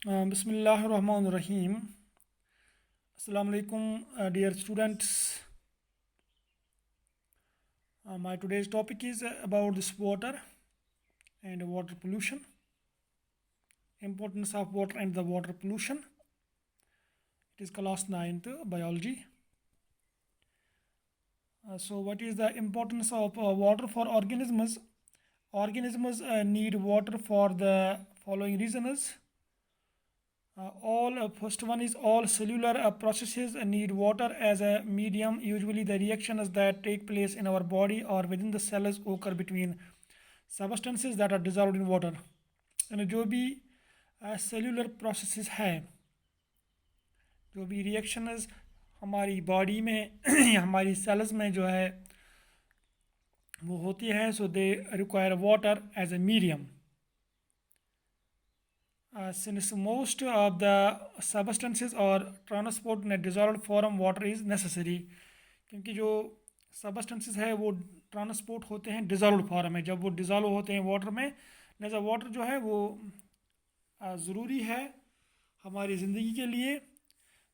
Bismillahirrahmanirrahim. Assalamu alaikum, dear students. My today's topic is about this water and water pollution. Importance of water and the water pollution. It is class 9th biology. So, what is the importance of water for organisms? Organisms need water for the following reasons. First one is all cellular processes need water as a medium. Usually the reactions that take place in our body or within the cells occur between substances that are dissolved in water. And जो भी cellular processes है, जो भी reactions हमारी body में या हमारी sales में जो है वो होती है, so they require water as a medium. Since most of the substances are transport in a dissolved form, water is necessary. क्योंकि जो substances है वो ट्रांसपोर्ट होते हैं डिज़ोल्व फॉर्म में. जब वो डिज़ोल्व होते हैं वाटर में, लिहाजा वाटर जो है वो ज़रूरी है हमारी ज़िंदगी के लिए.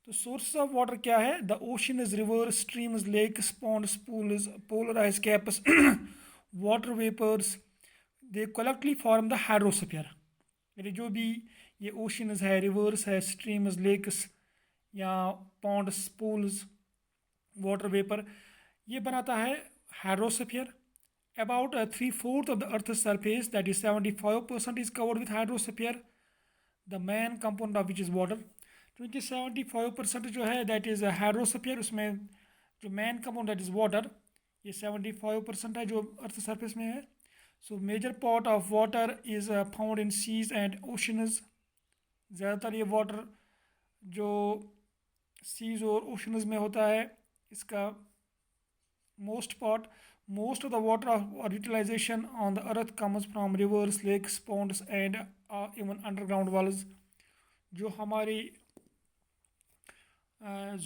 तो सोर्स ऑफ वाटर क्या है? The ocean is river, streams, lakes, ponds, pools, polar ice caps, water vapours, they collectively form the hydrosphere. यानी जो भी ये ओशंस है, रिवर्स है, स्ट्रीम्स, लेक्स या पॉन्ड्स, पूल्स, वाटर वेपर, ये बनाता है hydrosphere. About 3/4 of the earth surface, that is 75% is covered with hydrosphere, the main component of which is water. क्योंकि 75% जो है दैट इज़ हाइड्रोस्फीयर, उसमें जो main component that is water, ये 75% है जो अर्थ सरफेस में है. So major part of water is found in seas and oceans. ज़्यादातर ये वाटर जो सीज और ओशंस में होता है, इसका most of the water of utilization on the earth comes from rivers, lakes, ponds and even underground wells. जो हमारी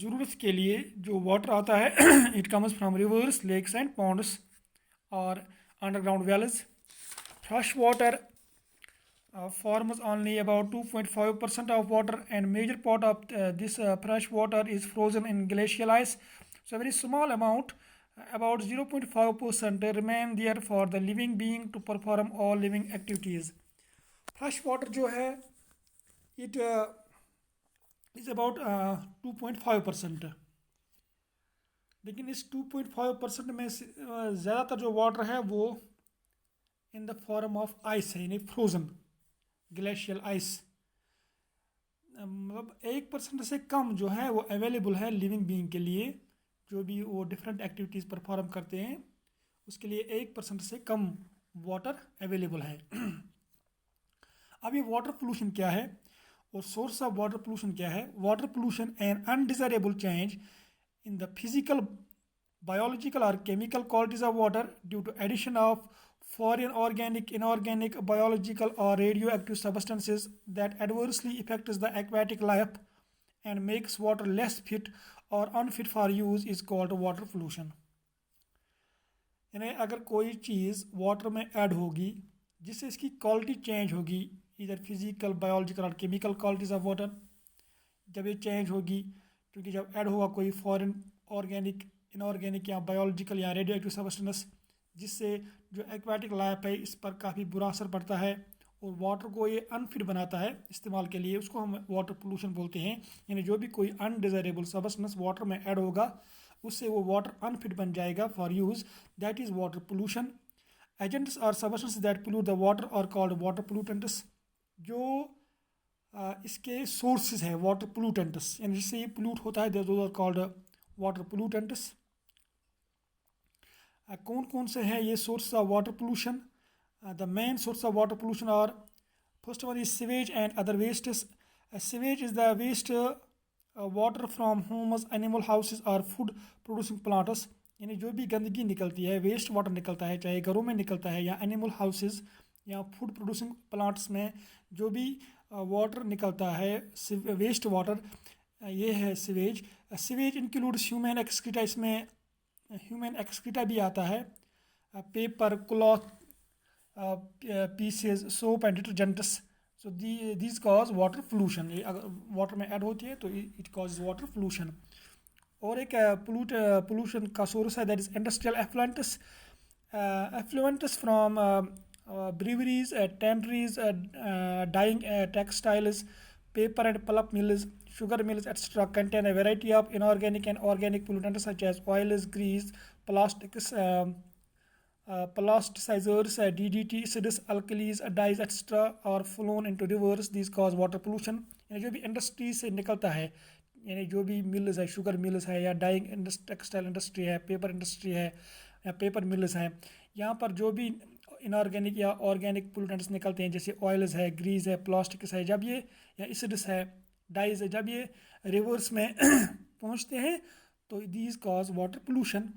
ज़रूरत के लिए जो वाटर आता है it comes from rivers, lakes and ponds or underground wells. Fresh water forms only about 2.5% of water, and major part of this fresh water is frozen in glacial ice. So a very small amount, about 0.5%, remain there for the living being to perform all living activities. Fresh water जो है it is about 2.5%. लेकिन इस 2.5% में ज़्यादातर जो water है वो in the form of ice है, यानी फ्रोजन ग्लेशियल आइस. मतलब 1% से कम जो है वो अवेलेबल है लिविंग बीइंग के लिए. जो भी वो डिफरेंट एक्टिविटीज़ परफॉर्म करते हैं उसके लिए 1% से कम वाटर अवेलेबल है. अब ये वाटर पोल्यूशन क्या है और सोर्स ऑफ वाटर पोल्यूशन क्या है? Water pollution an undesirable change in the physical, biological or chemical qualities of water due to addition of foreign organic, inorganic, biological or radioactive substances that adversely affects the aquatic life and makes water less fit or unfit for use is called water pollution. यानी अगर कोई चीज़ water में add होगी जिससे इसकी quality change होगी, इधर physical, biological और केमिकल क्वालिटीज़ ऑफ वाटर, जब ये चेंज होगी क्योंकि जब ऐड होगा कोई फॉरेन ऑर्गेनिक, इनऑर्गेनिक या बायोलॉजिकल या रेडियो एक्टिव सब्सटेंस, जिससे जो एक्वाटिक लाइफ है इस पर काफ़ी बुरा असर पड़ता है और वाटर को ये अनफिट बनाता है इस्तेमाल के लिए, उसको हम वाटर पोल्यूशन बोलते हैं. यानी जो भी कोई अनडिज़ायरेबल सब्सटेंस वाटर में ऐड होगा उससे वो वाटर अनफिट बन जाएगा for use, that is water pollution. Agents और substance that pollute the water are called water pollutants. जो इसके सोर्सेज है वाटर पोल्यूटेंट्स, यानी जिससे ये पोल्यूट होता है, those are called water pollutants. कौन कौन से हैं ये source of water pollution? The main source of water pollution are, first one is sewage and other wastes. Sewage is the waste water from homes, animal houses और food producing plants. यानी जो भी गंदगी निकलती है, वेस्ट वाटर निकलता है, चाहे घरों में निकलता है या एनिमल हाउसेज या फूड प्रोड्यूसिंग प्लांट्स में जो भी वाटर निकलता है, वेस्ट वाटर, ये है sewage. Sewage includes human excreta, इसमें ह्यूमन एक्सक्रीटा भी आता है, paper, cloth pieces, soap and detergents. So these cause water pollution. ये अगर वाटर में ऐड होती है तो इट कॉज वाटर पोल्यूशन। और एक पोल्यूशन का सोर्स है that is industrial effluents. Effluents from breweries, tanneries, dyeing textiles, paper and pulp mills, sugar mills, etc. contain a variety of inorganic and organic pollutants such as oils, grease, plastics, plasticizers, DDT, acids, alkalis, dyes, etc. are flown into rivers. These cause water pollution. यानी जो भी industry से निकलता है, यानी जो भी mills है, शुगर मिल्स है या डाइंग टेक्सटाइल इंडस्ट्री है, पेपर इंडस्ट्री है या पेपर मिल्स हैं, यहाँ पर जो भी इनऑर्गेनिक या ऑर्गेनिक पोल्यूटेंट्स निकलते हैं जैसे ऑयल्स है, ग्रीस है, प्लास्टिक्स है, जब ये या एसिड्स है, डाइज है, जब ये रिवर्स में पहुँचते हैं तो these cause water pollution.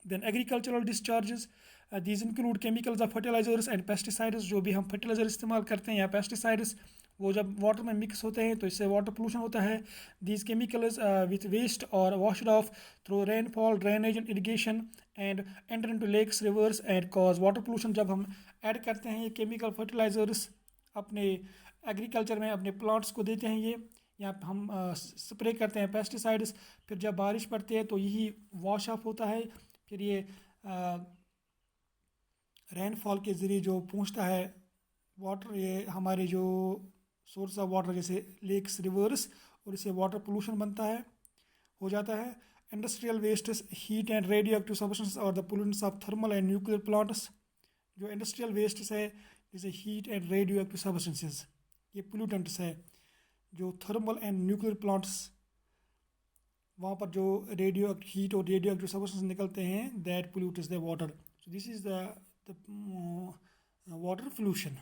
Then agricultural discharges, these include chemicals of fertilisers and pesticides. जो भी हम फर्टिलाइजर इस्तेमाल करते हैं या पेस्टिसाइड्स, वो जब वाटर में मिक्स होते हैं तो इससे वाटर पोल्यूशन होता है। दीज केमिकल्स विथ वेस्ट और washed off through rainfall, drainage and irrigation and enter into lakes, rivers and cause water pollution. जब हम ऐड करते हैं ये केमिकल फर्टिलाइजर्स अपने एग्रीकल्चर में, अपने प्लांट्स को देते हैं ये, या हम स्प्रे करते हैं पेस्टिसाइड्स, फिर जब बारिश पड़ती है तो यही वॉश ऑफ होता है, फिर ये रेनफॉल के ज़रिए जो पहुंचता है वाटर, ये हमारे जो सोर्स ऑफ वाटर जैसे लेक्स, रिवर्स, और इससे वाटर पोल्यूशन बनता है, हो जाता है। Industrial wastes, heat and radioactive substance और the pollutants of thermal and nuclear plants. जो इंडस्ट्रियल वेस्ट्स है जैसे heat and radioactive substances, ये पोल्यूटेंट्स है। जो थर्मल एंड न्यूक्लियर प्लांट्स, वहाँ पर जो रेडियो हीट और रेडियो एक्टिव सब्सटेंस निकलते हैं, that pollutes the water. So this is the water pollution.